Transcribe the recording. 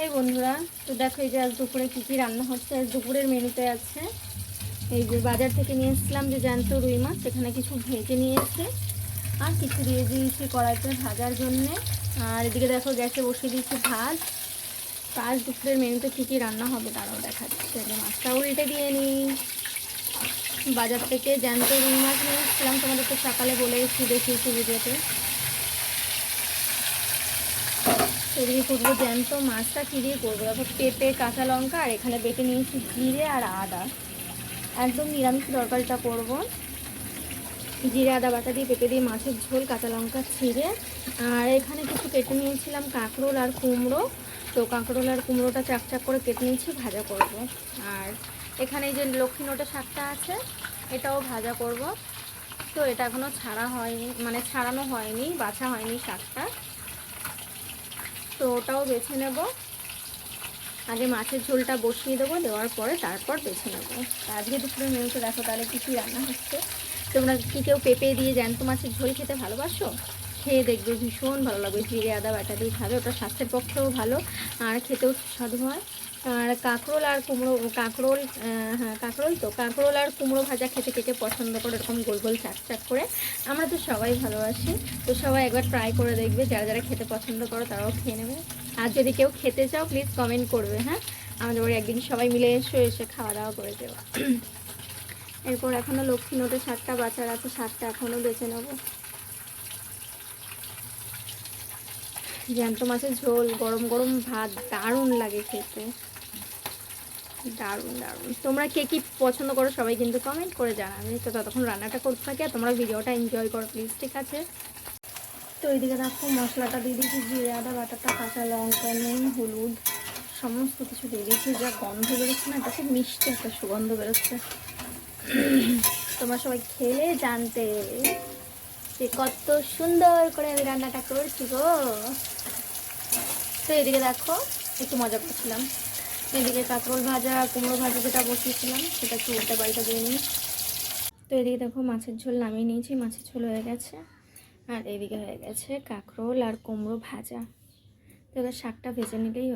এই বন্ধুরা, তো দেখো এই যে আজ দুপুরে কী কী রান্না হচ্ছে। আজ দুপুরের মেনুতে আছে এই যে বাজার থেকে নিয়ে এসেছিলাম যে জ্যান্ত রুই মাছ, সেখানে কিছু ভেজে নিয়েছে আর কিছু দিয়ে দিয়েছি কড়াইতে ভাজার জন্যে। আর এদিকে দেখো গ্যাসে বসিয়ে দিয়েছি ভাত। তো আজ দুপুরের মেনুতে কী কী রান্না হবে তারাও দেখাচ্ছে। মাছটা উল্টে দিয়ে নিই। বাজার থেকে জ্যান্ত রুই মাছ নিয়ে এসেছিলাম, তোমাদের তো সকালে বলেছি, দেখিয়েছি ভিডিওতে। এদিকে করবো জ্যান্ত মাছটা কী দিয়ে করবো, দেখো পেঁপে, কাঁচা লঙ্কা আর এখানে বেটে নিয়েছি জিরে আর আদা। একদম নিরামিষ তরকারিটা করব। জিরে আদা বাটা দিয়ে পেঁপে দিয়ে মাছের ঝোল, কাঁচা লঙ্কা ছিঁড়ে। আর এখানে কিছু কেটে নিয়েছিলাম কাঁকরোল আর কুমড়ো। তো কাঁকরোল আর কুমড়োটা চাকচাক করে কেটে নিয়েছি, ভাজা করব। আর এখানে এই যে লক্ষ্মী নোটে শাকটা আছে, এটাও ভাজা করব। তো এটা এখনও ছাড়া হয়নি, মানে ছাড়ানো হয়নি, বাছা হয়নি শাকটা। তো ওটাও বেছে নেব। আগে মাছের ঝোলটা বসিয়ে দেবো, দেওয়ার পরে তারপর বেছে নেবো। আজকে দুপুরে মেনুতে দেখো তাহলে কী কী রান্না হচ্ছে। তোমরা কি কেউ পেঁপে দিয়ে জ্যান্ত মাছের ঝোল খেতে ভালোবাসো? খেয়ে দেখবে, ভীষণ ভালো লাগবে। জিরে আদা বাটা দিয়ে খাবে, ওটা স্বাস্থ্যের পক্ষেও ভালো আর খেতেও সুস্বাদু হয়। আর কাঁকরোল আর কুমড়ো, কাঁকরোল, হ্যাঁ কাঁকরোল আর কুমড়ো ভাজা খেতে কে কে পছন্দ করে, এরকম গোল গোল চাক চাক করে। আমরা তো সবাই ভালোবাসি। তো সবাই একবার ট্রাই করে দেখবে, যারা যারা খেতে পছন্দ করো তারাও খেয়ে নেবে। আর যদি কেউ খেতে চাও প্লিজ কমেন্ট করবে। হ্যাঁ, আমাদের বাড়ি একদিন সবাই মিলে এসে খাওয়া দাওয়া করে দেবো। এরপর এখনও লক্ষ্মী নোটে শাকটা বাছার আছে, শাকটা এখনও বেছে নেব। জ্যান্ত মাছের ঝোল, গরম গরম ভাত দারুণ লাগে খেতে, দারুণ দারুণ। তোমরা কে কী পছন্দ করো সবাই কিন্তু কমেন্ট করে জানাবে। তো ততক্ষণ রান্নাটা করতে থাকে আর তোমরা ভিডিওটা এনজয় করো প্লিজ, ঠিক আছে? তো এইদিকে দেখো মশলাটা দিয়ে দিয়েছি, জিরে আদা বাটাটা, কাঁচা লঙ্কা, নুন, হলুদ সমস্ত কিছু দিয়ে দিয়েছি। যা গন্ধ বেরোচ্ছে না, এটা খুব মিষ্টি একটা সুগন্ধ বেরোচ্ছে। তোমরা সবাই খেলে জানতে যে কত সুন্দর করে আমি রান্নাটা করছি গো। তো এদিকে দেখো একটু মজা করছিলাম। এদিকে কাঁকরোল ভাজা, কুমড়ো ভাজা যেটা বসিয়েছিলাম সেটা একটু উল্টা পাল্টা দিয়ে নিই। তো এদিকে দেখো মাছের ঝোল নামিয়ে নিয়েছি, মাছের ঝোল হয়ে গেছে। আর এদিকে হয়ে গেছে কাঁকরোল আর কুমড়ো ভাজা। তো এবার শাকটা ভেজে নিলেই